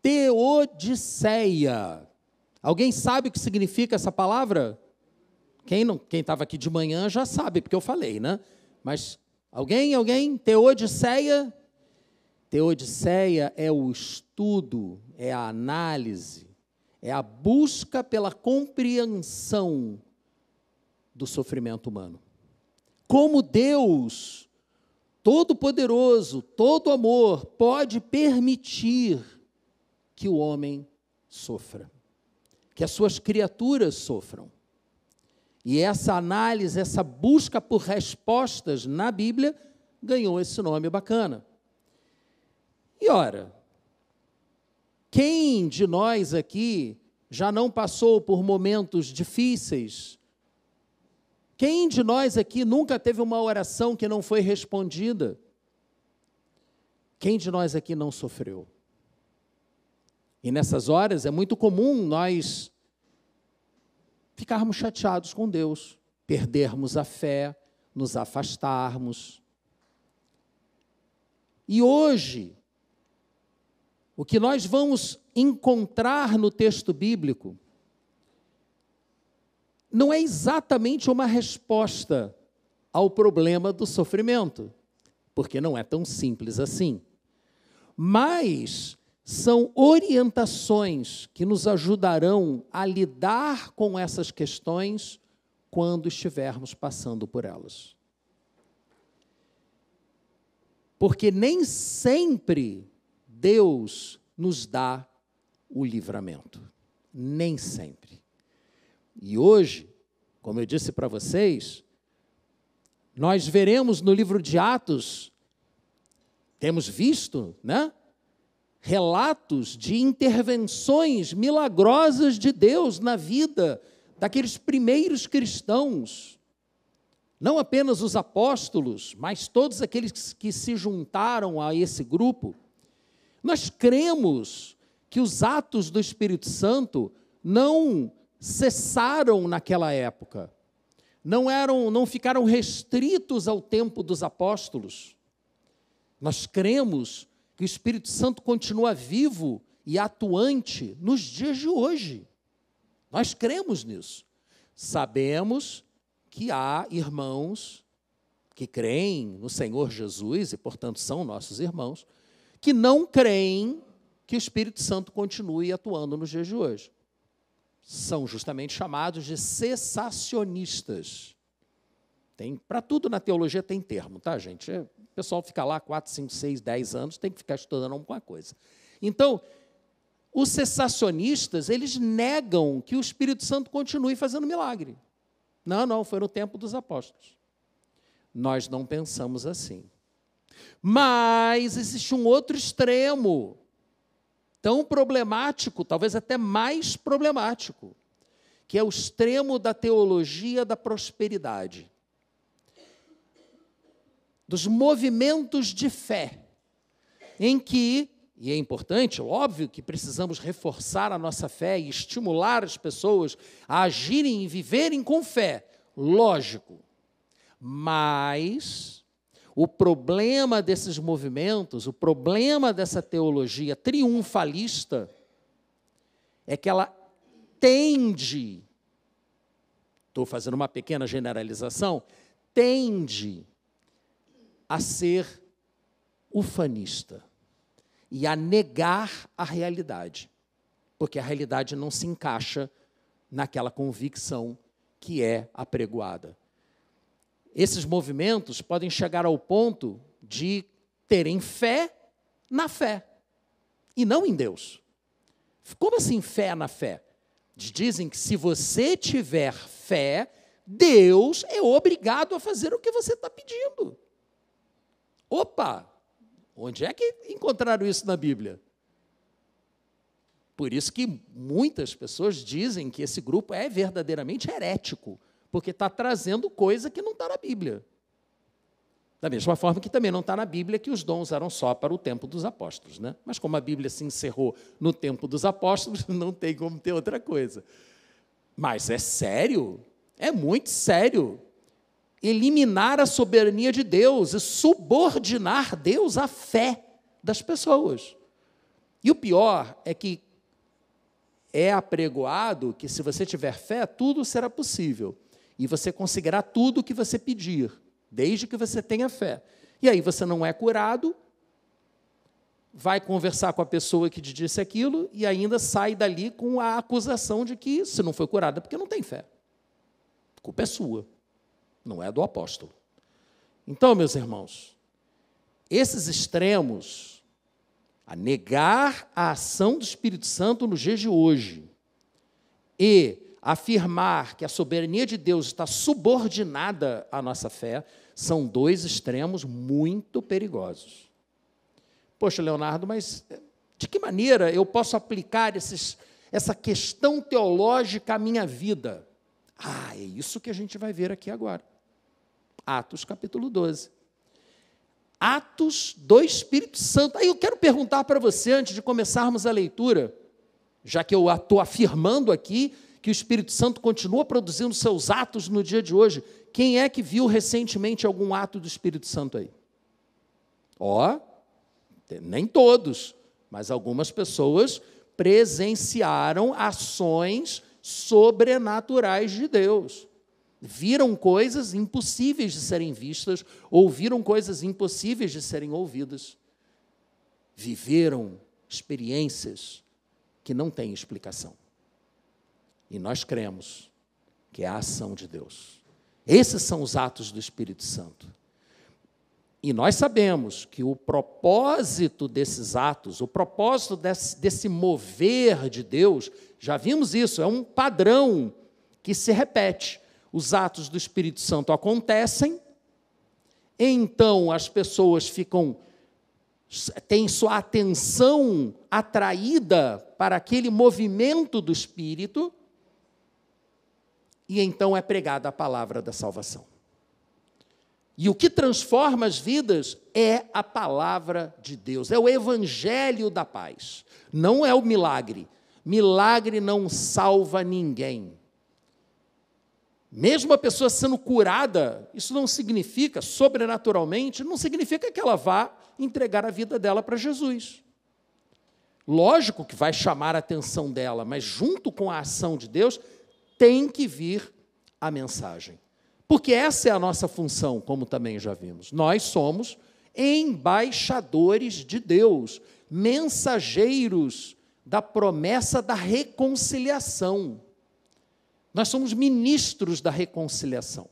Teodiceia. Alguém sabe o que significa essa palavra? Quem estava aqui de manhã já sabe, porque eu falei, né? Mas alguém? Teodiceia? Teodiceia é o estudo, é a análise, é a busca pela compreensão do sofrimento humano. Como Deus, todo-poderoso, todo amor, pode permitir que o homem sofra, que as suas criaturas sofram. E essa análise, essa busca por respostas na Bíblia, ganhou esse nome bacana. E ora, quem de nós aqui já não passou por momentos difíceis? Quem de nós aqui nunca teve uma oração que não foi respondida? Quem de nós aqui não sofreu? E nessas horas é muito comum nós ficarmos chateados com Deus, perdermos a fé, nos afastarmos. E hoje, o que nós vamos encontrar no texto bíblico não é exatamente uma resposta ao problema do sofrimento, porque não é tão simples assim. Mas são orientações que nos ajudarão a lidar com essas questões quando estivermos passando por elas. Porque nem sempre Deus nos dá o livramento. Nem sempre. E hoje, como eu disse para vocês, nós veremos no livro de Atos, temos visto, né? Relatos de intervenções milagrosas de Deus na vida daqueles primeiros cristãos. Não apenas os apóstolos, mas todos aqueles que se juntaram a esse grupo. Nós cremos que os atos do Espírito Santo não cessaram naquela época. Não ficaram restritos ao tempo dos apóstolos. Nós cremos que o Espírito Santo continua vivo e atuante nos dias de hoje. Nós cremos nisso. Sabemos que há irmãos que creem no Senhor Jesus, e, portanto, são nossos irmãos, que não creem que o Espírito Santo continue atuando nos dias de hoje. São justamente chamados de cessacionistas. Para tudo na teologia tem termo, tá, gente? O pessoal fica lá 4, 5, 6, 10 anos, tem que ficar estudando alguma coisa. Então, os cessacionistas, eles negam que o Espírito Santo continue fazendo milagre. Não, foi no tempo dos apóstolos. Nós não pensamos assim. Mas existe um outro extremo, tão problemático, talvez até mais problemático, que é o extremo da teologia da prosperidade. Dos movimentos de fé, em que, e é importante, óbvio que precisamos reforçar a nossa fé e estimular as pessoas a agirem e viverem com fé, lógico, mas o problema desses movimentos, o problema dessa teologia triunfalista, é que ela tende, estou fazendo uma pequena generalização, tende a ser ufanista e a negar a realidade, porque a realidade não se encaixa naquela convicção que é apregoada. Esses movimentos podem chegar ao ponto de terem fé na fé, e não em Deus. Como assim fé na fé? Dizem que se você tiver fé, Deus é obrigado a fazer o que você está pedindo. Opa! Onde é que encontraram isso na Bíblia? Por isso que muitas pessoas dizem que esse grupo é verdadeiramente herético, porque está trazendo coisa que não está na Bíblia. Da mesma forma que também não está na Bíblia que os dons eram só para o tempo dos apóstolos, né? Mas como a Bíblia se encerrou no tempo dos apóstolos, não tem como ter outra coisa. Mas é sério, é muito sério, eliminar a soberania de Deus e subordinar Deus à fé das pessoas. E o pior é que é apregoado que, se você tiver fé, tudo será possível. E você conseguirá tudo o que você pedir, desde que você tenha fé. E aí você não é curado, vai conversar com a pessoa que te disse aquilo e ainda sai dali com a acusação de que, se não foi curado, é porque não tem fé. A culpa é sua, não é do apóstolo. Então, meus irmãos, esses extremos, a negar a ação do Espírito Santo nos dias de hoje e afirmar que a soberania de Deus está subordinada à nossa fé, são dois extremos muito perigosos. Poxa, Leonardo, mas de que maneira eu posso aplicar essa questão teológica à minha vida? É isso que a gente vai ver aqui agora. Atos, capítulo 12. Atos do Espírito Santo. Aí eu quero perguntar para você, antes de começarmos a leitura, já que eu estou afirmando aqui que o Espírito Santo continua produzindo seus atos no dia de hoje, quem é que viu recentemente algum ato do Espírito Santo aí? Nem todos, mas algumas pessoas presenciaram ações sobrenaturais de Deus. Viram coisas impossíveis de serem vistas, ouviram coisas impossíveis de serem ouvidas. Viveram experiências que não têm explicação. E nós cremos que é a ação de Deus. Esses são os atos do Espírito Santo. E nós sabemos que o propósito desses atos, o propósito desse mover de Deus, já vimos isso, é um padrão que se repete. Os atos do Espírito Santo acontecem, então as pessoas têm sua atenção atraída para aquele movimento do Espírito, e então é pregada a palavra da salvação. E o que transforma as vidas é a palavra de Deus, é o evangelho da paz, não é o milagre. Milagre não salva ninguém. Mesmo a pessoa sendo curada, isso não significa, sobrenaturalmente, não significa que ela vá entregar a vida dela para Jesus. Lógico que vai chamar a atenção dela, mas junto com a ação de Deus, tem que vir a mensagem. Porque essa é a nossa função, como também já vimos. Nós somos embaixadores de Deus, mensageiros da promessa da reconciliação. Nós somos ministros da reconciliação.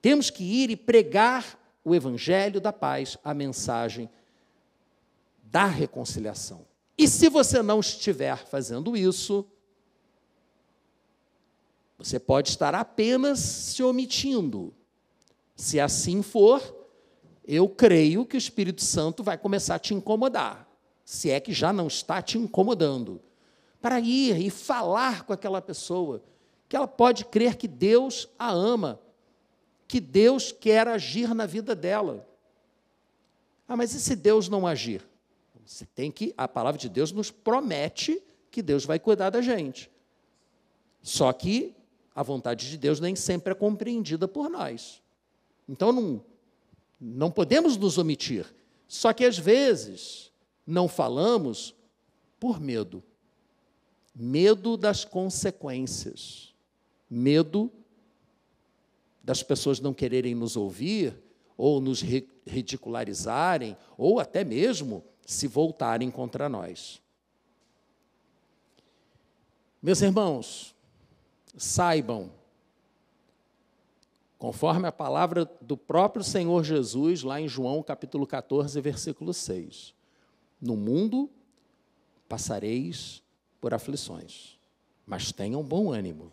Temos que ir e pregar o evangelho da paz, a mensagem da reconciliação. E se você não estiver fazendo isso, você pode estar apenas se omitindo. Se assim for, eu creio que o Espírito Santo vai começar a te incomodar, se é que já não está te incomodando, para ir e falar com aquela pessoa, que ela pode crer que Deus a ama, que Deus quer agir na vida dela. Mas e se Deus não agir? A palavra de Deus nos promete que Deus vai cuidar da gente. Só que a vontade de Deus nem sempre é compreendida por nós. Então, não podemos nos omitir. Só que, às vezes, não falamos por medo. Medo das consequências. Medo das pessoas não quererem nos ouvir, ou nos ridicularizarem, ou até mesmo se voltarem contra nós. Meus irmãos, saibam, conforme a palavra do próprio Senhor Jesus, lá em João, capítulo 14, versículo 6, no mundo passareis por aflições, mas tenham bom ânimo,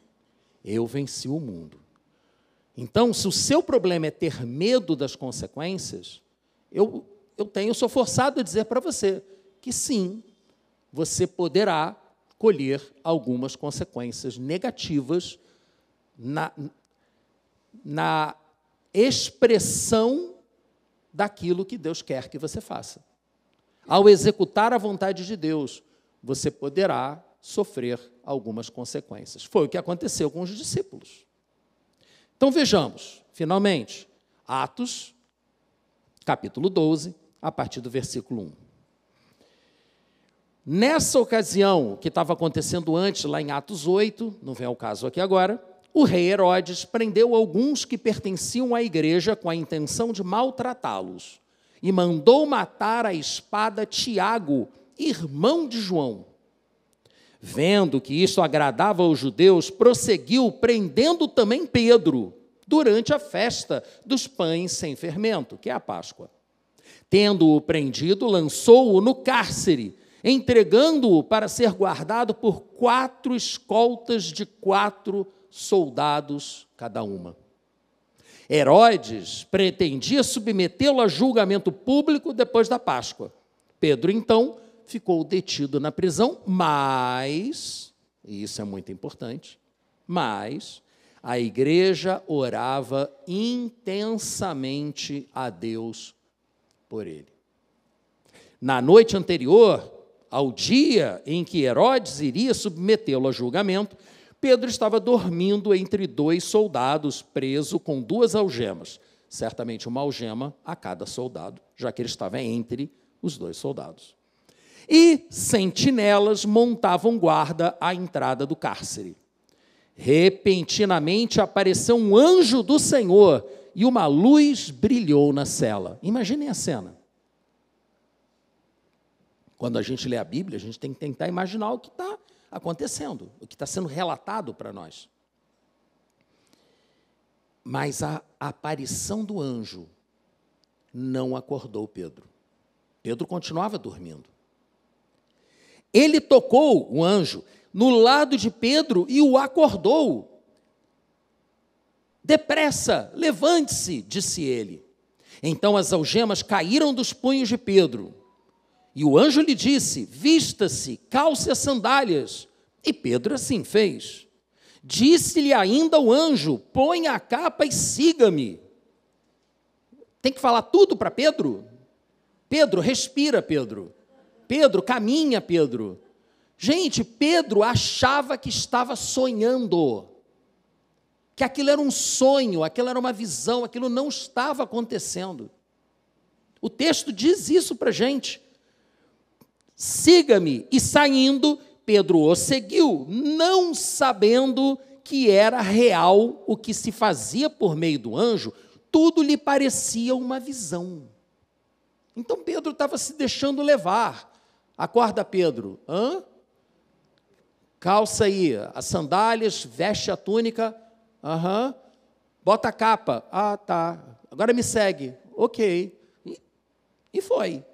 eu venci o mundo. Então, se o seu problema é ter medo das consequências, eu sou forçado a dizer para você que sim, você poderá colher algumas consequências negativas na expressão daquilo que Deus quer que você faça. Ao executar a vontade de Deus, você poderá sofrer algumas consequências. Foi o que aconteceu com os discípulos. Então, vejamos, finalmente, Atos, capítulo 12, a partir do versículo 1. Nessa ocasião, que estava acontecendo antes, lá em Atos 8, não vem ao caso aqui agora, o rei Herodes prendeu alguns que pertenciam à igreja com a intenção de maltratá-los e mandou matar à espada Tiago, irmão de João. Vendo que isto agradava aos judeus, prosseguiu prendendo também Pedro, durante a festa dos pães sem fermento, que é a Páscoa. Tendo-o prendido, lançou-o no cárcere, entregando-o para ser guardado por 4 escoltas de 4 soldados cada uma. Herodes pretendia submetê-lo a julgamento público depois da Páscoa. Pedro, então, ficou detido na prisão, mas, e isso é muito importante, mas a igreja orava intensamente a Deus por ele. Na noite anterior ao dia em que Herodes iria submetê-lo a julgamento, Pedro estava dormindo entre 2 soldados, preso com 2 algemas, certamente uma algema a cada soldado, já que ele estava entre os 2 soldados. E sentinelas montavam guarda à entrada do cárcere. Repentinamente apareceu um anjo do Senhor e uma luz brilhou na cela. Imaginem a cena. Quando a gente lê a Bíblia, a gente tem que tentar imaginar o que está acontecendo, o que está sendo relatado para nós. Mas a aparição do anjo não acordou Pedro. Pedro continuava dormindo. Ele tocou, o anjo, no lado de Pedro e o acordou. Depressa, levante-se, disse ele. Então as algemas caíram dos punhos de Pedro. E o anjo lhe disse, vista-se, calce as sandálias. E Pedro assim fez. Disse-lhe ainda o anjo, põe a capa e siga-me. Tem que falar tudo para Pedro? Pedro, respira, Pedro. Pedro, caminha, Pedro. Gente, Pedro achava que estava sonhando. Que aquilo era um sonho, aquilo era uma visão, aquilo não estava acontecendo. O texto diz isso para a gente. Siga-me. E saindo, Pedro o seguiu, não sabendo que era real o que se fazia por meio do anjo, tudo lhe parecia uma visão. Então Pedro estava se deixando levar. Acorda, Pedro. Calça aí as sandálias, veste a túnica. Bota a capa. Ah, tá. Agora me segue. Ok. E foi.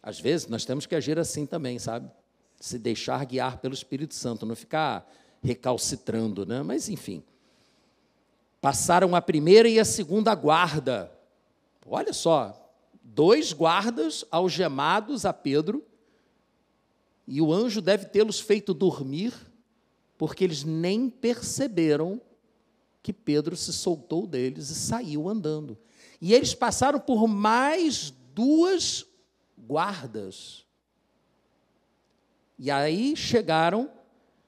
Às vezes, nós temos que agir assim também, sabe? Se deixar guiar pelo Espírito Santo, não ficar recalcitrando, né? Mas, enfim. Passaram a primeira e a segunda guarda. Olha só, 2 guardas algemados a Pedro, e o anjo deve tê-los feito dormir, porque eles nem perceberam que Pedro se soltou deles e saiu andando. E eles passaram por mais 2 guardas. E aí chegaram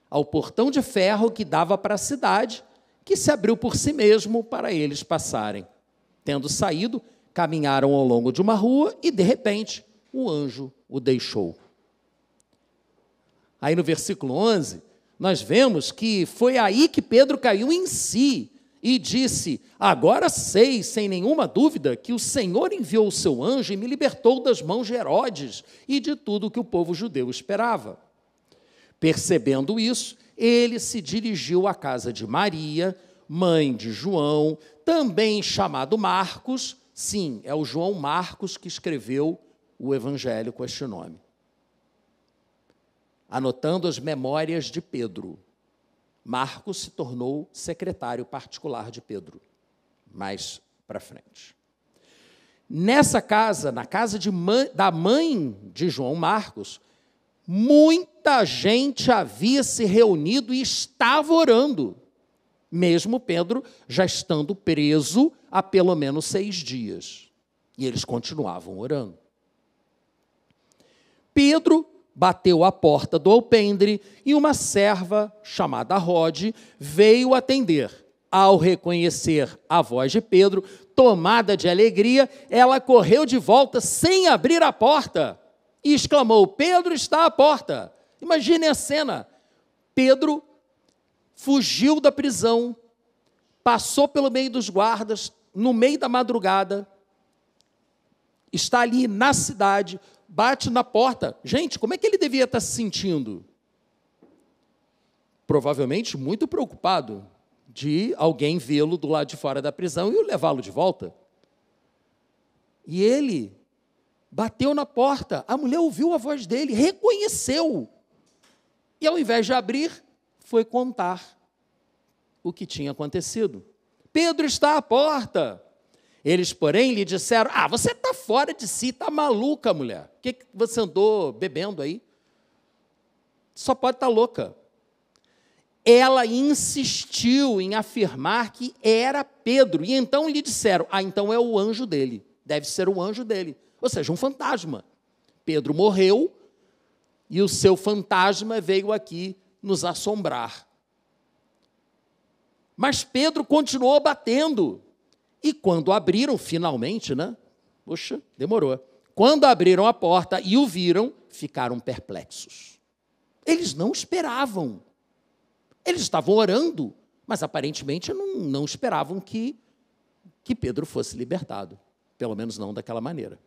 ao portão de ferro que dava para a cidade, que se abriu por si mesmo para eles passarem. Tendo saído, caminharam ao longo de uma rua e, de repente, o anjo o deixou. Aí no versículo 11, nós vemos que foi aí que Pedro caiu em si e disse, agora sei, sem nenhuma dúvida, que o Senhor enviou o seu anjo e me libertou das mãos de Herodes e de tudo o que o povo judeu esperava. Percebendo isso, ele se dirigiu à casa de Maria, mãe de João, também chamado Marcos. Sim, é o João Marcos que escreveu o evangelho com este nome. Anotando as memórias de Pedro. Marcos se tornou secretário particular de Pedro, mais para frente. Nessa casa, na casa da mãe de João Marcos, muita gente havia se reunido e estava orando, mesmo Pedro já estando preso há pelo menos 6 dias. E eles continuavam orando. Pedro bateu à porta do alpendre e uma serva chamada Rode veio atender. Ao reconhecer a voz de Pedro, tomada de alegria, ela correu de volta sem abrir a porta. e exclamou: Pedro está à porta. Imaginem a cena. Pedro fugiu da prisão, passou pelo meio dos guardas, no meio da madrugada, está ali na cidade, bate na porta. Gente, como é que ele devia estar se sentindo? Provavelmente muito preocupado de alguém vê-lo do lado de fora da prisão e levá-lo de volta. E ele bateu na porta, a mulher ouviu a voz dele, reconheceu. E ao invés de abrir, foi contar o que tinha acontecido. Pedro está à porta. Eles, porém, lhe disseram: você está fora de si, está maluca, mulher. O que você andou bebendo aí? Só pode estar louca. Ela insistiu em afirmar que era Pedro. E então lhe disseram: então é o anjo dele. Deve ser o anjo dele. Ou seja, um fantasma. Pedro morreu e o seu fantasma veio aqui nos assombrar. Mas Pedro continuou batendo. E quando abriram, finalmente, Poxa, demorou. Quando abriram a porta e o viram, ficaram perplexos. Eles não esperavam. Eles estavam orando, mas aparentemente não esperavam que Pedro fosse libertado. Pelo menos não daquela maneira.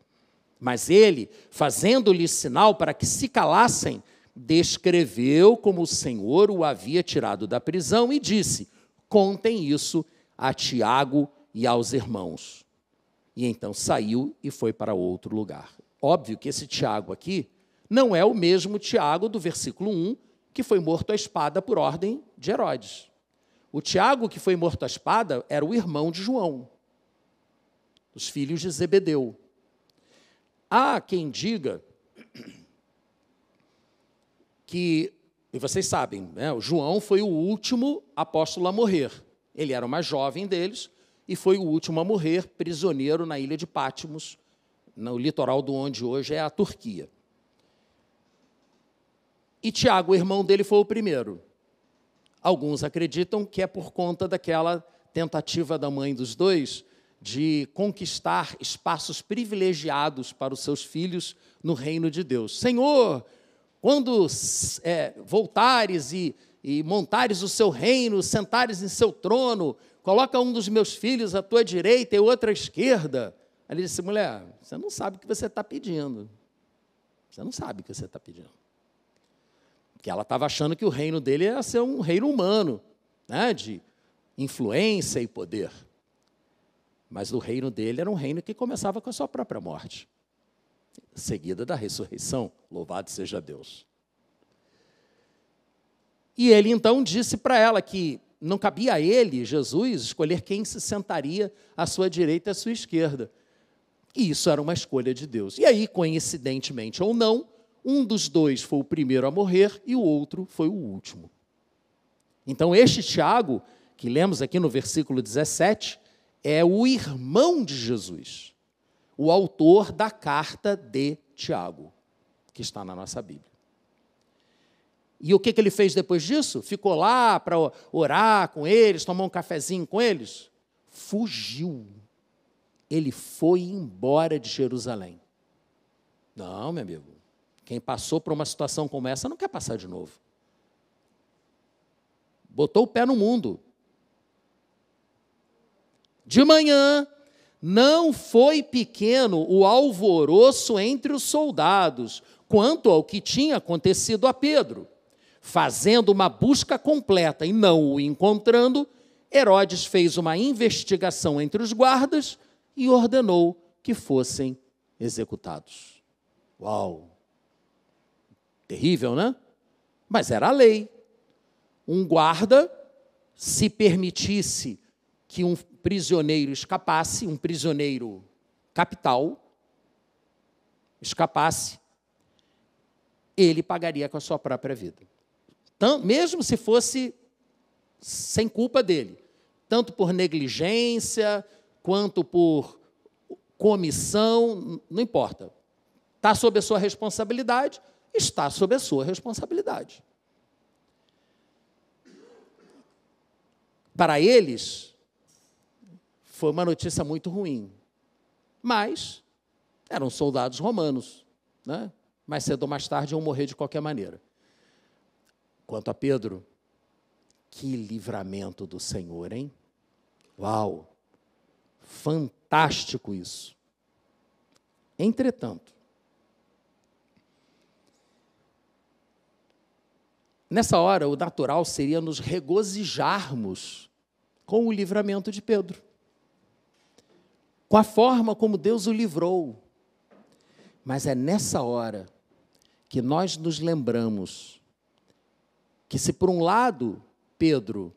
Mas ele, fazendo-lhe sinal para que se calassem, descreveu como o Senhor o havia tirado da prisão e disse: contem isso a Tiago e aos irmãos. E então saiu e foi para outro lugar. Óbvio que esse Tiago aqui não é o mesmo Tiago do versículo 1, que foi morto à espada por ordem de Herodes. O Tiago que foi morto à espada era o irmão de João, os filhos de Zebedeu. Há quem diga que, e vocês sabem, o João foi o último apóstolo a morrer. Ele era o mais jovem deles e foi o último a morrer, prisioneiro na ilha de Patmos, no litoral de onde hoje é a Turquia. E Tiago, o irmão dele, foi o primeiro. Alguns acreditam que é por conta daquela tentativa da mãe dos dois de conquistar espaços privilegiados para os seus filhos no reino de Deus. Senhor, quando voltares e montares o seu reino, sentares em seu trono, coloca um dos meus filhos à tua direita e outro à esquerda. Ele disse: mulher, você não sabe o que você está pedindo. Você não sabe o que você está pedindo. Porque ela estava achando que o reino dele ia ser um reino humano, de influência e poder. Mas o reino dele era um reino que começava com a sua própria morte, seguida da ressurreição. Louvado seja Deus. E ele então disse para ela que não cabia a ele, Jesus, escolher quem se sentaria à sua direita e à sua esquerda. E isso era uma escolha de Deus. E aí, coincidentemente ou não, um dos dois foi o primeiro a morrer e o outro foi o último. Então, este Tiago, que lemos aqui no versículo 17, é o irmão de Jesus, o autor da carta de Tiago, que está na nossa Bíblia. E o que ele fez depois disso? Ficou lá para orar com eles, tomar um cafezinho com eles? Fugiu. Ele foi embora de Jerusalém. Não, meu amigo. Quem passou por uma situação como essa não quer passar de novo. Botou o pé no mundo. De manhã, não foi pequeno o alvoroço entre os soldados quanto ao que tinha acontecido a Pedro. Fazendo uma busca completa e não o encontrando, Herodes fez uma investigação entre os guardas e ordenou que fossem executados. Uau! Terrível, né? Mas era a lei. Um guarda, se permitisse que um prisioneiro escapasse, um prisioneiro capital, escapasse, ele pagaria com a sua própria vida. Mesmo se fosse sem culpa dele, tanto por negligência, quanto por comissão, não importa. Está sob a sua responsabilidade, está sob a sua responsabilidade. Para eles, foi uma notícia muito ruim, mas eram soldados romanos, né? mais cedo ou mais tarde iam morrer de qualquer maneira. Quanto a Pedro, que livramento do Senhor, hein? Uau! Fantástico isso. Entretanto, nessa hora, o natural seria nos regozijarmos com o livramento de Pedro, com a forma como Deus o livrou. Mas é nessa hora que nós nos lembramos que, se por um lado Pedro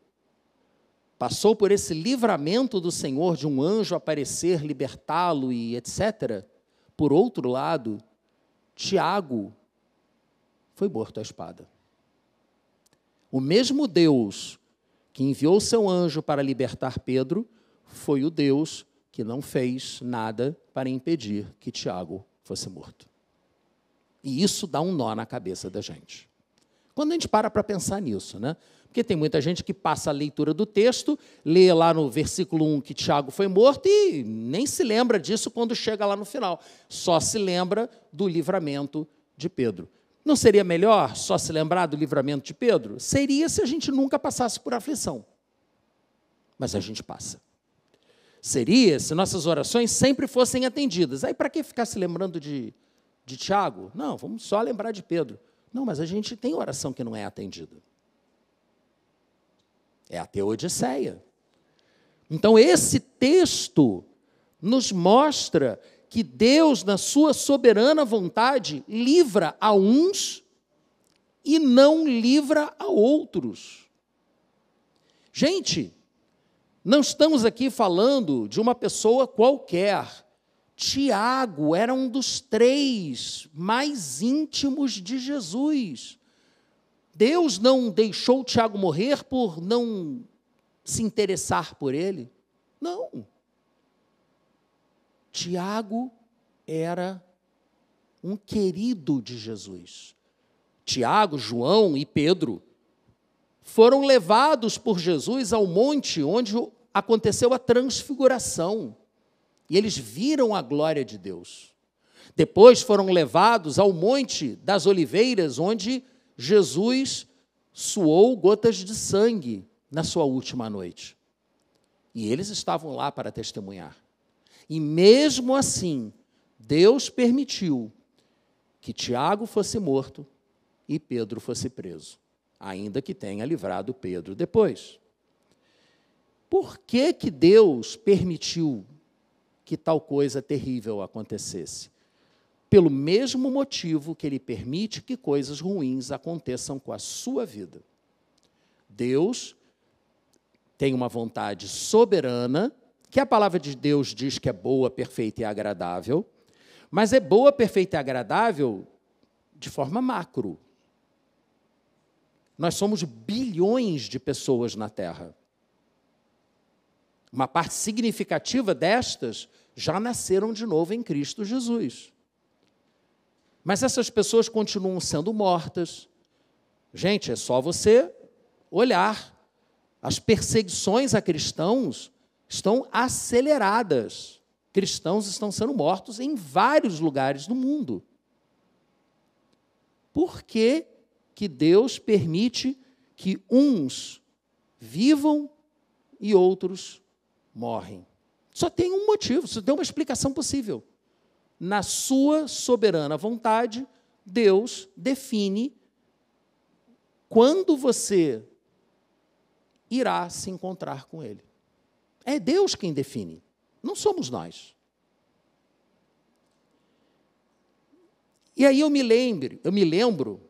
passou por esse livramento do Senhor, de um anjo aparecer, libertá-lo e etc., por outro lado, Tiago foi morto à espada. O mesmo Deus que enviou seu anjo para libertar Pedro foi o Deus que não fez nada para impedir que Tiago fosse morto. E isso dá um nó na cabeça da gente. Quando a gente para pensar nisso, né? Porque tem muita gente que passa a leitura do texto, lê lá no versículo 1 que Tiago foi morto e nem se lembra disso quando chega lá no final. Só se lembra do livramento de Pedro. Não seria melhor só se lembrar do livramento de Pedro? Seria se a gente nunca passasse por aflição. Mas a gente passa. Seria se nossas orações sempre fossem atendidas. Aí para que ficar se lembrando de Tiago? Não, vamos só lembrar de Pedro. Não, mas a gente tem oração que não é atendida. É a Teodiceia. Então, esse texto nos mostra que Deus, na sua soberana vontade, livra a uns e não livra a outros. Gente, não estamos aqui falando de uma pessoa qualquer. Tiago era um dos 3 mais íntimos de Jesus. Deus não deixou Tiago morrer por não se interessar por ele? Não. Tiago era um querido de Jesus. Tiago, João e Pedro foram levados por Jesus ao monte onde aconteceu a transfiguração. E eles viram a glória de Deus. Depois foram levados ao Monte das Oliveiras, onde Jesus suou gotas de sangue na sua última noite. E eles estavam lá para testemunhar. E mesmo assim, Deus permitiu que Tiago fosse morto e Pedro fosse preso, ainda que tenha livrado Pedro depois. Por que Deus permitiu que tal coisa terrível acontecesse? Pelo mesmo motivo que Ele permite que coisas ruins aconteçam com a sua vida. Deus tem uma vontade soberana, que a palavra de Deus diz que é boa, perfeita e agradável, mas é boa, perfeita e agradável de forma macro. Nós somos bilhões de pessoas na Terra. Uma parte significativa destas já nasceram de novo em Cristo Jesus. Mas essas pessoas continuam sendo mortas. Gente, é só você olhar. As perseguições a cristãos estão aceleradas. Cristãos estão sendo mortos em vários lugares do mundo. Por que Deus permite que uns vivam e outros morrem? Só tem um motivo, só tem uma explicação possível. Na sua soberana vontade, Deus define quando você irá se encontrar com Ele. É Deus quem define, não somos nós. E aí eu me lembro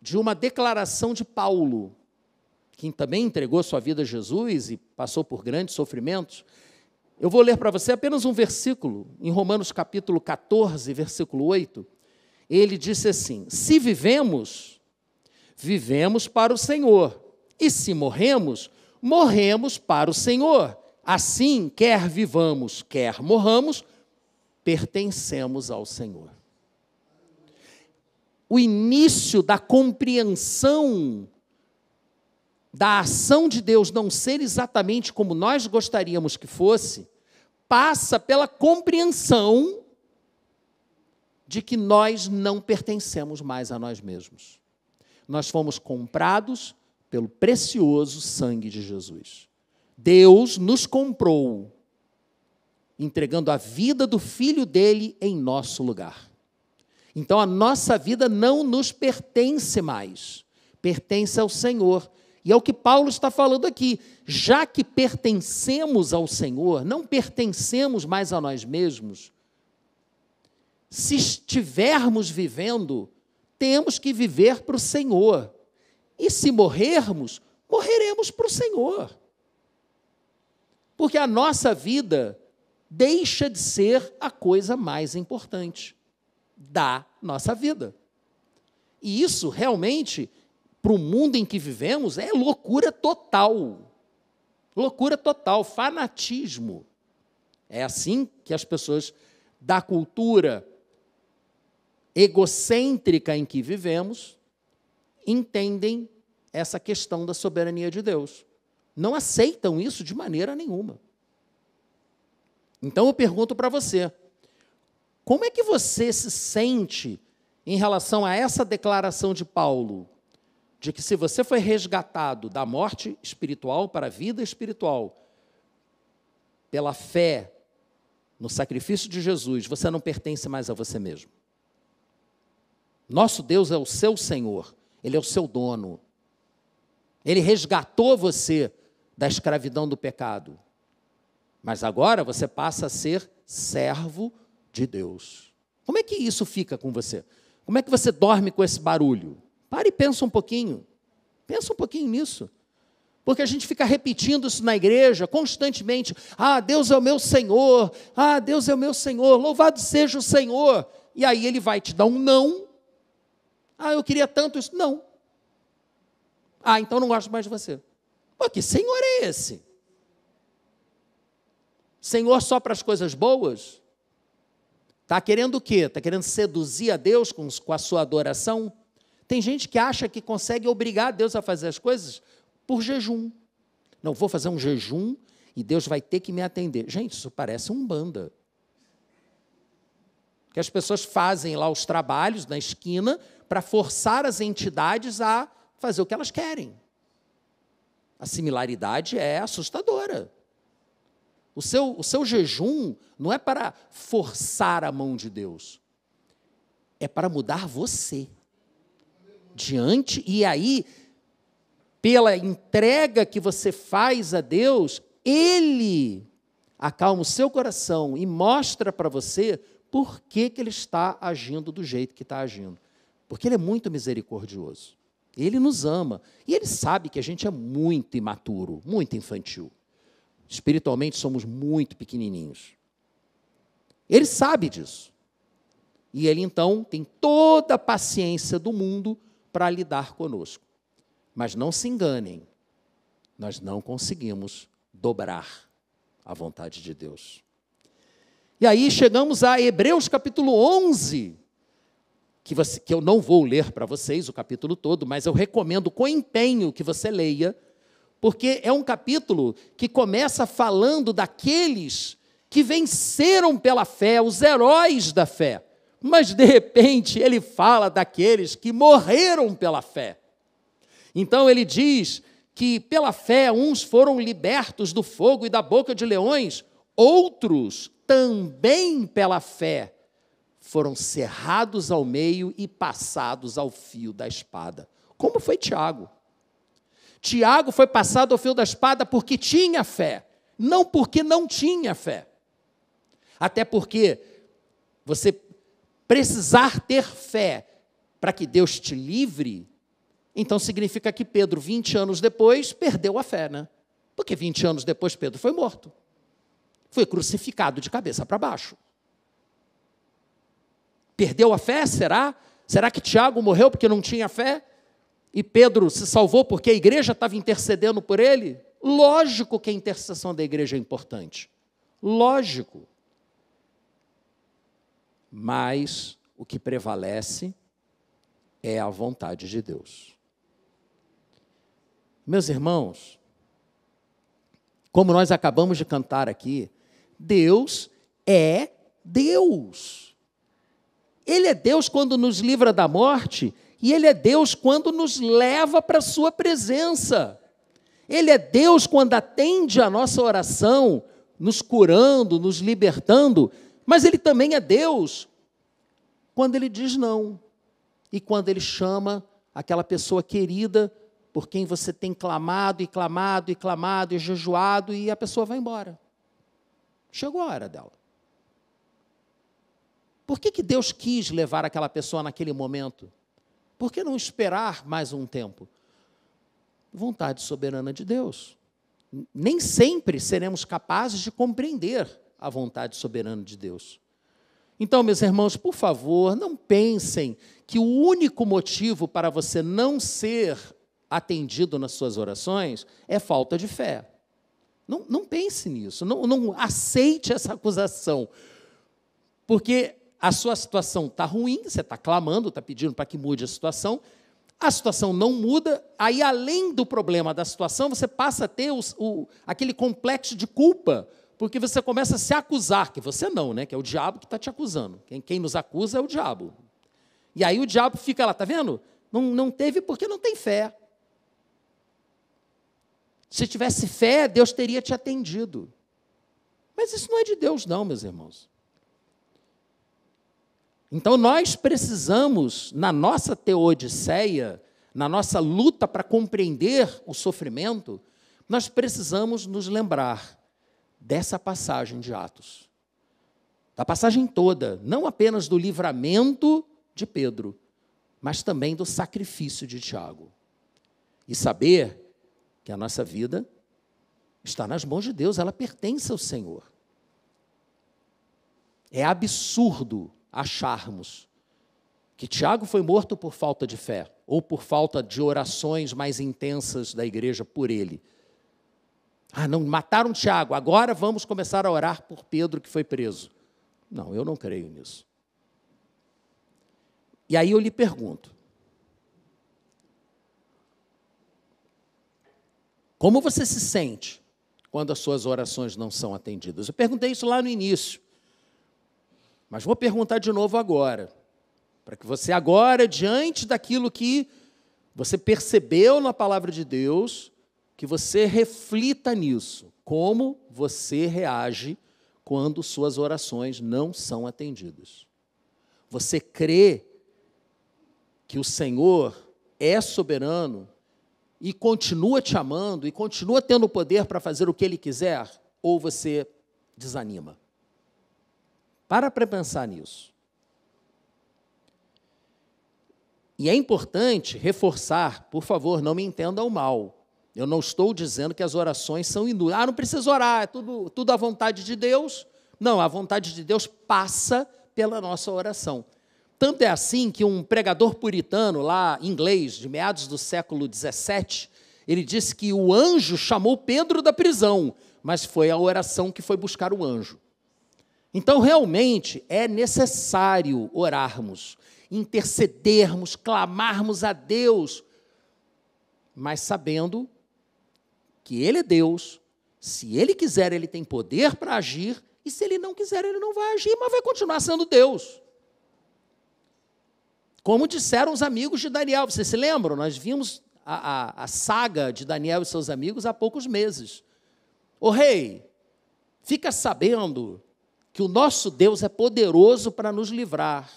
de uma declaração de Paulo, que também entregou sua vida a Jesus e passou por grandes sofrimentos. Eu vou ler para você apenas um versículo, em Romanos capítulo 14, versículo 8. Ele disse assim: se vivemos, vivemos para o Senhor, e se morremos, morremos para o Senhor. Assim, quer vivamos, quer morramos, pertencemos ao Senhor. O início da compreensão da ação de Deus não ser exatamente como nós gostaríamos que fosse, passa pela compreensão de que nós não pertencemos mais a nós mesmos. Nós fomos comprados pelo precioso sangue de Jesus. Deus nos comprou, entregando a vida do Filho dele em nosso lugar. Então, a nossa vida não nos pertence mais, pertence ao Senhor. E é o que Paulo está falando aqui. Já que pertencemos ao Senhor, não pertencemos mais a nós mesmos, se estivermos vivendo, temos que viver para o Senhor. E se morrermos, morreremos para o Senhor. Porque a nossa vida deixa de ser a coisa mais importante da nossa vida. E isso realmente, para o mundo em que vivemos, é loucura total. Loucura total, fanatismo. É assim que as pessoas da cultura egocêntrica em que vivemos entendem essa questão da soberania de Deus. Não aceitam isso de maneira nenhuma. Então eu pergunto para você, como é que você se sente em relação a essa declaração de Paulo, de que se você foi resgatado da morte espiritual para a vida espiritual, pela fé no sacrifício de Jesus, você não pertence mais a você mesmo? Nosso Deus é o seu Senhor, Ele é o seu dono. Ele resgatou você da escravidão do pecado. Mas agora você passa a ser servo de Deus. Como é que isso fica com você? Como é que você dorme com esse barulho? Pare e pensa um pouquinho. Pensa um pouquinho nisso. Porque a gente fica repetindo isso na igreja constantemente. Ah, Deus é o meu Senhor. Ah, Deus é o meu Senhor. Louvado seja o Senhor. E aí Ele vai te dar um não. Ah, eu queria tanto isso. Não. Ah, então não gosto mais de você. Pô, que Senhor é esse? Senhor só para as coisas boas? Está querendo o quê? Está querendo seduzir a Deus com a sua adoração? Tem gente que acha que consegue obrigar Deus a fazer as coisas por jejum. Não, vou fazer um jejum e Deus vai ter que me atender. Gente, isso parece umbanda. Que as pessoas fazem lá os trabalhos na esquina para forçar as entidades a fazer o que elas querem. A similaridade é assustadora. O seu jejum não é para forçar a mão de Deus, é para mudar você. E aí, pela entrega que você faz a Deus, Ele acalma o seu coração e mostra para você por que Ele está agindo do jeito que está agindo. Porque Ele é muito misericordioso. Ele nos ama. E Ele sabe que a gente é muito imaturo, muito infantil. Espiritualmente somos muito pequenininhos. Ele sabe disso. E Ele, então, tem toda a paciência do mundo para lidar conosco. Mas não se enganem, nós não conseguimos dobrar a vontade de Deus. E aí chegamos a Hebreus capítulo 11, que eu não vou ler para vocês o capítulo todo, mas eu recomendo com empenho que você leia, porque é um capítulo que começa falando daqueles que venceram pela fé, os heróis da fé. Mas, de repente, ele fala daqueles que morreram pela fé. Então, ele diz que, pela fé, uns foram libertos do fogo e da boca de leões, outros, também pela fé, foram cerrados ao meio e passados ao fio da espada. Como foi Tiago? Tiago foi passado ao fio da espada porque tinha fé, não porque não tinha fé. Até porque você precisar ter fé para que Deus te livre, então significa que Pedro, 20 anos depois, perdeu a fé, né? Porque 20 anos depois Pedro foi morto. Foi crucificado de cabeça para baixo. Perdeu a fé, será? Será que Tiago morreu porque não tinha fé? E Pedro se salvou porque a igreja estava intercedendo por ele? Lógico que a intercessão da igreja é importante. Lógico. Mas o que prevalece é a vontade de Deus. Meus irmãos, como nós acabamos de cantar aqui, Deus é Deus. Ele é Deus quando nos livra da morte, e Ele é Deus quando nos leva para a sua presença. Ele é Deus quando atende a nossa oração, nos curando, nos libertando, mas Ele também é Deus quando Ele diz não, e quando Ele chama aquela pessoa querida por quem você tem clamado e clamado e clamado e jejuado, e a pessoa vai embora. Chegou a hora dela. Por que Deus quis levar aquela pessoa naquele momento? Por que não esperar mais um tempo? Vontade soberana de Deus. Nem sempre seremos capazes de compreender a vontade soberana de Deus. Então, meus irmãos, por favor, não pensem que o único motivo para você não ser atendido nas suas orações é falta de fé. Não pense nisso, não aceite essa acusação, porque a sua situação está ruim, você está clamando, está pedindo para que mude a situação não muda, aí além do problema da situação, você passa a ter aquele complexo de culpa, porque você começa a se acusar, que você não, né? Que é o diabo que está te acusando. Quem nos acusa é o diabo. E aí o diabo fica lá, está vendo? Não teve porque não tem fé. Se tivesse fé, Deus teria te atendido. Mas isso não é de Deus, não, meus irmãos. Então, nós precisamos, na nossa teodiceia, na nossa luta para compreender o sofrimento, nós precisamos nos lembrar dessa passagem de Atos. Da passagem toda, não apenas do livramento de Pedro, mas também do sacrifício de Tiago. E saber que a nossa vida está nas mãos de Deus, ela pertence ao Senhor. É absurdo acharmos que Tiago foi morto por falta de fé, ou por falta de orações mais intensas da igreja por ele. Não, mataram Tiago, agora vamos começar a orar por Pedro que foi preso. Não, eu não creio nisso. E aí eu lhe pergunto, como você se sente quando as suas orações não são atendidas? Eu perguntei isso lá no início, mas vou perguntar de novo agora, para que você agora, diante daquilo que você percebeu na palavra de Deus, que você reflita nisso, como você reage quando suas orações não são atendidas. Você crê que o Senhor é soberano e continua te amando e continua tendo o poder para fazer o que Ele quiser, ou você desanima? Para pensar nisso. E é importante reforçar, por favor, não me entendam mal. Eu não estou dizendo que as orações são inúteis. Não precisa orar, é tudo à vontade de Deus. Não, a vontade de Deus passa pela nossa oração. Tanto é assim que um pregador puritano, lá inglês, de meados do século XVII, ele disse que o anjo chamou Pedro da prisão, mas foi a oração que foi buscar o anjo. Então, realmente, é necessário orarmos, intercedermos, clamarmos a Deus, mas sabendo que Ele é Deus, se Ele quiser, Ele tem poder para agir, e se Ele não quiser, Ele não vai agir, mas vai continuar sendo Deus. Como disseram os amigos de Daniel, vocês se lembram? Nós vimos a saga de Daniel e seus amigos há poucos meses. Ô rei, fica sabendo que o nosso Deus é poderoso para nos livrar,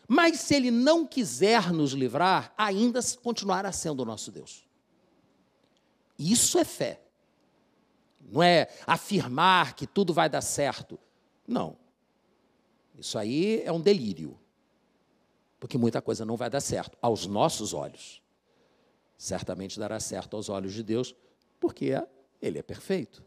mas se Ele não quiser nos livrar, ainda continuará sendo o nosso Deus. Isso é fé. Não é afirmar que tudo vai dar certo. Não. Isso aí é um delírio. Porque muita coisa não vai dar certo aos nossos olhos. Certamente dará certo aos olhos de Deus, porque Ele é perfeito.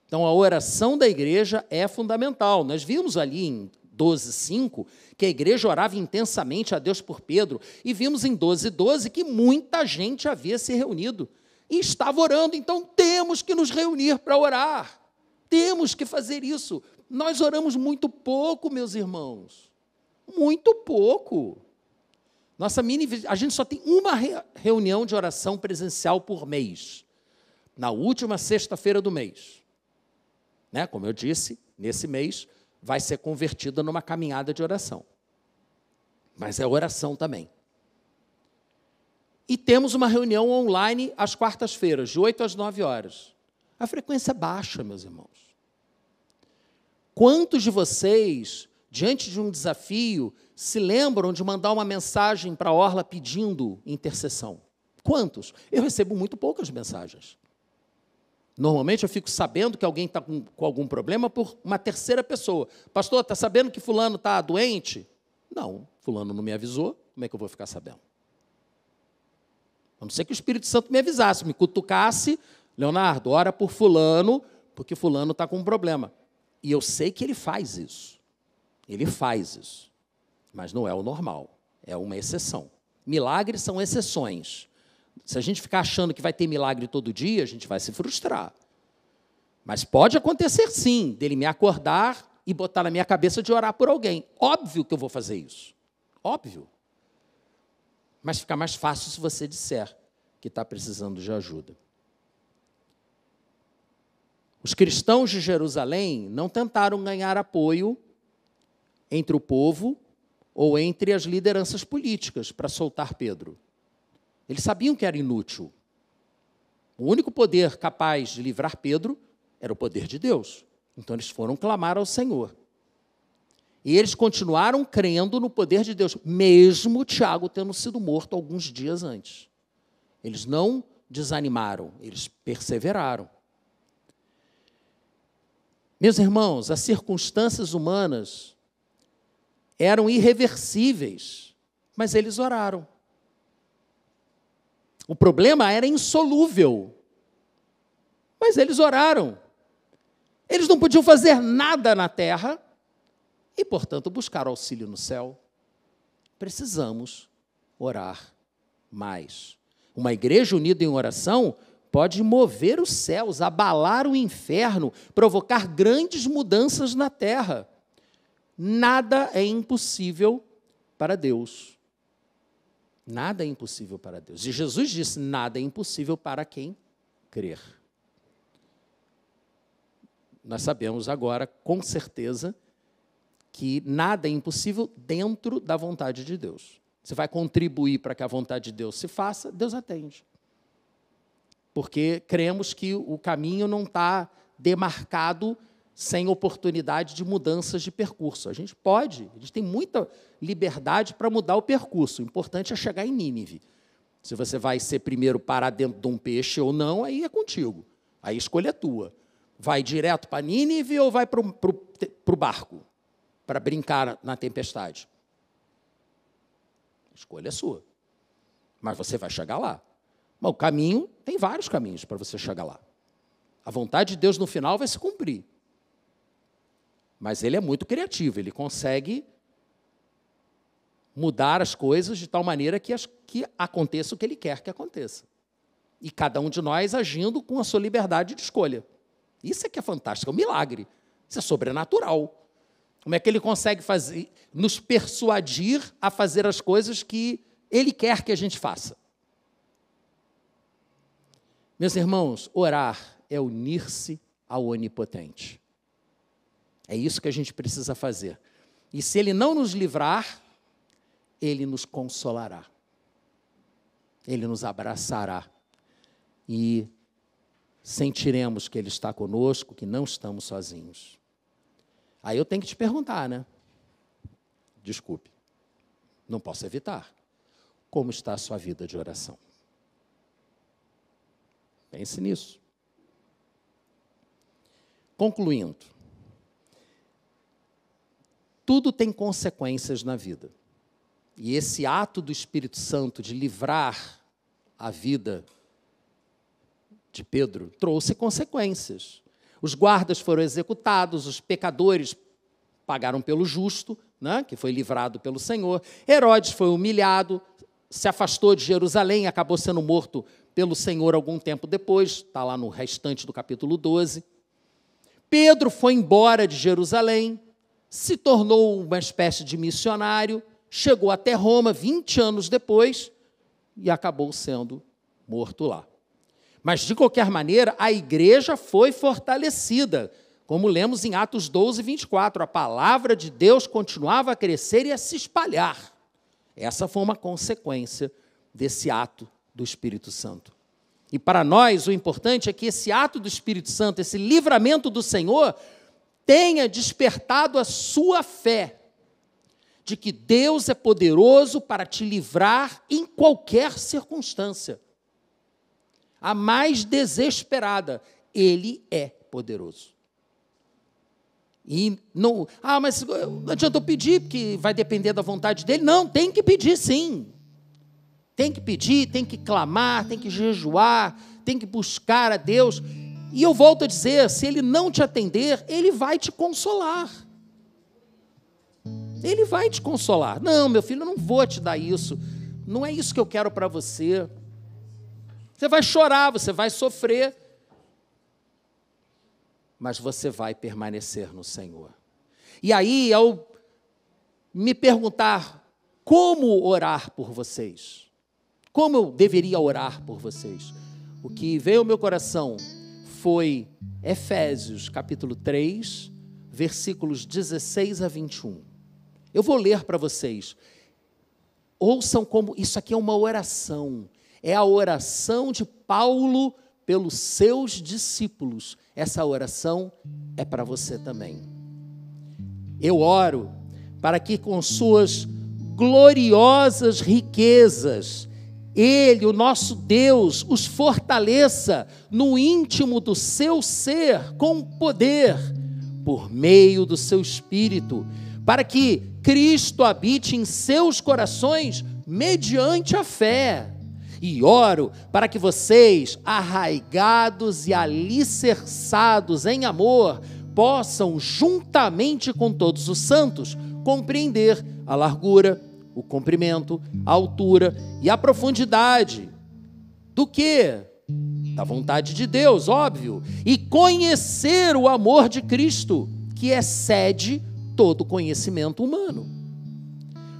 Então, a oração da igreja é fundamental. Nós vimos ali em 12:5 que a igreja orava intensamente a Deus por Pedro, e vimos em 12:12 que muita gente havia se reunido e estava orando. Então, temos que nos reunir para orar. Temos que fazer isso. Nós oramos muito pouco, meus irmãos. Muito pouco. A gente só tem uma reunião de oração presencial por mês, na última sexta-feira do mês. Como eu disse, nesse mês vai ser convertida numa caminhada de oração. mas é oração também. E temos uma reunião online às quartas-feiras, de 8 às 9 horas. A frequência é baixa, meus irmãos. Quantos de vocês, diante de um desafio, se lembram de mandar uma mensagem para a Orla pedindo intercessão? Quantos? Eu recebo muito poucas mensagens. Normalmente eu fico sabendo que alguém está com algum problema por uma terceira pessoa. Pastor, está sabendo que fulano está doente? Não, fulano não me avisou, como é que eu vou ficar sabendo? A não ser que o Espírito Santo me avisasse, me cutucasse, Leonardo, ora por fulano, porque fulano está com um problema. E eu sei que ele faz isso. Ele faz isso. Mas não é o normal, é uma exceção. Milagres são exceções. Se a gente ficar achando que vai ter milagre todo dia, a gente vai se frustrar. Mas pode acontecer, sim, dele me acordar e botar na minha cabeça de orar por alguém. Óbvio que eu vou fazer isso. Óbvio. Mas fica mais fácil se você disser que está precisando de ajuda. Os cristãos de Jerusalém não tentaram ganhar apoio entre o povo ou entre as lideranças políticas para soltar Pedro. Eles sabiam que era inútil. O único poder capaz de livrar Pedro era o poder de Deus. Então eles foram clamar ao Senhor. E eles continuaram crendo no poder de Deus, mesmo Tiago tendo sido morto alguns dias antes. Eles não desanimaram, eles perseveraram. Meus irmãos, as circunstâncias humanas eram irreversíveis, mas eles oraram. O problema era insolúvel, mas eles oraram. Eles não podiam fazer nada na terra e, portanto, buscar auxílio no céu. Precisamos orar mais. Uma igreja unida em oração pode mover os céus, abalar o inferno, provocar grandes mudanças na terra. Nada é impossível para Deus. Nada é impossível para Deus. E Jesus disse, nada é impossível para quem crer. Nós sabemos agora, com certeza, que nada é impossível dentro da vontade de Deus. Você vai contribuir para que a vontade de Deus se faça, Deus atende. Porque cremos que o caminho não está demarcado sem oportunidade de mudanças de percurso. A gente tem muita liberdade para mudar o percurso. O importante é chegar em Nínive. Se você vai ser primeiro parar dentro de um peixe ou não, aí é contigo. Aí a escolha é tua. Vai direto para Nínive ou vai para o barco, para brincar na tempestade? A escolha é sua. Mas você vai chegar lá. Mas o caminho, tem vários caminhos para você chegar lá. A vontade de Deus no final vai se cumprir. Mas ele é muito criativo, ele consegue mudar as coisas de tal maneira que aconteça o que ele quer que aconteça. E cada um de nós agindo com a sua liberdade de escolha. Isso é que é fantástico, é um milagre. Isso é sobrenatural. Como é que ele consegue nos persuadir a fazer as coisas que ele quer que a gente faça? Meus irmãos, orar é unir-se ao Onipotente. É isso que a gente precisa fazer. E se ele não nos livrar, ele nos consolará. Ele nos abraçará. E sentiremos que ele está conosco, que não estamos sozinhos. Aí eu tenho que te perguntar, né? Desculpe, não posso evitar. Como está a sua vida de oração? Pense nisso. Concluindo, tudo tem consequências na vida. E esse ato do Espírito Santo de livrar a vida de Pedro trouxe consequências. Os guardas foram executados, os pecadores pagaram pelo justo, né, que foi livrado pelo Senhor. Herodes foi humilhado, se afastou de Jerusalém, acabou sendo morto pelo Senhor algum tempo depois, está lá no restante do capítulo 12. Pedro foi embora de Jerusalém, se tornou uma espécie de missionário, chegou até Roma 20 anos depois e acabou sendo morto lá. Mas, de qualquer maneira, a igreja foi fortalecida, como lemos em Atos 12, 24. A palavra de Deus continuava a crescer e a se espalhar. Essa foi uma consequência desse ato do Espírito Santo. E para nós, o importante é que esse ato do Espírito Santo, esse livramento do Senhor, tenha despertado a sua fé de que Deus é poderoso para te livrar em qualquer circunstância. A mais desesperada, Ele é poderoso. E não, mas não adianta eu pedir, porque vai depender da vontade dele. Não, tem que pedir sim. Tem que pedir, tem que clamar, tem que jejuar, tem que buscar a Deus. E eu volto a dizer, se Ele não te atender, Ele vai te consolar. Ele vai te consolar. Não, meu filho, eu não vou te dar isso. Não é isso que eu quero para você. Você vai chorar, você vai sofrer, mas você vai permanecer no Senhor. E aí, ao me perguntar como orar por vocês, como eu deveria orar por vocês, o que veio ao meu coração foi Efésios, capítulo 3, versículos 16 a 21. Eu vou ler para vocês. Ouçam como isso aqui é uma oração. É a oração de Paulo pelos seus discípulos. Essa oração é para você também. Eu oro para que com suas gloriosas riquezas, Ele, o nosso Deus, os fortaleça no íntimo do seu ser com poder, por meio do seu Espírito, para que Cristo habite em seus corações mediante a fé. E oro para que vocês, arraigados e alicerçados em amor, possam, juntamente com todos os santos, compreender a largura, o comprimento, a altura e a profundidade. Do quê? Da vontade de Deus, óbvio. E conhecer o amor de Cristo, que excede todo conhecimento humano.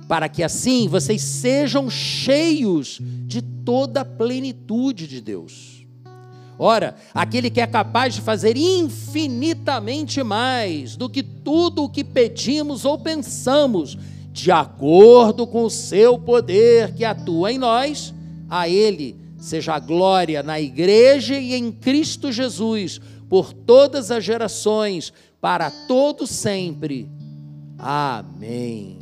Para que assim vocês sejam cheios de toda a plenitude de Deus. Ora, aquele que é capaz de fazer infinitamente mais do que tudo o que pedimos ou pensamos, de acordo com o seu poder que atua em nós, a Ele seja a glória na igreja e em Cristo Jesus, por todas as gerações, para todo sempre. Amém.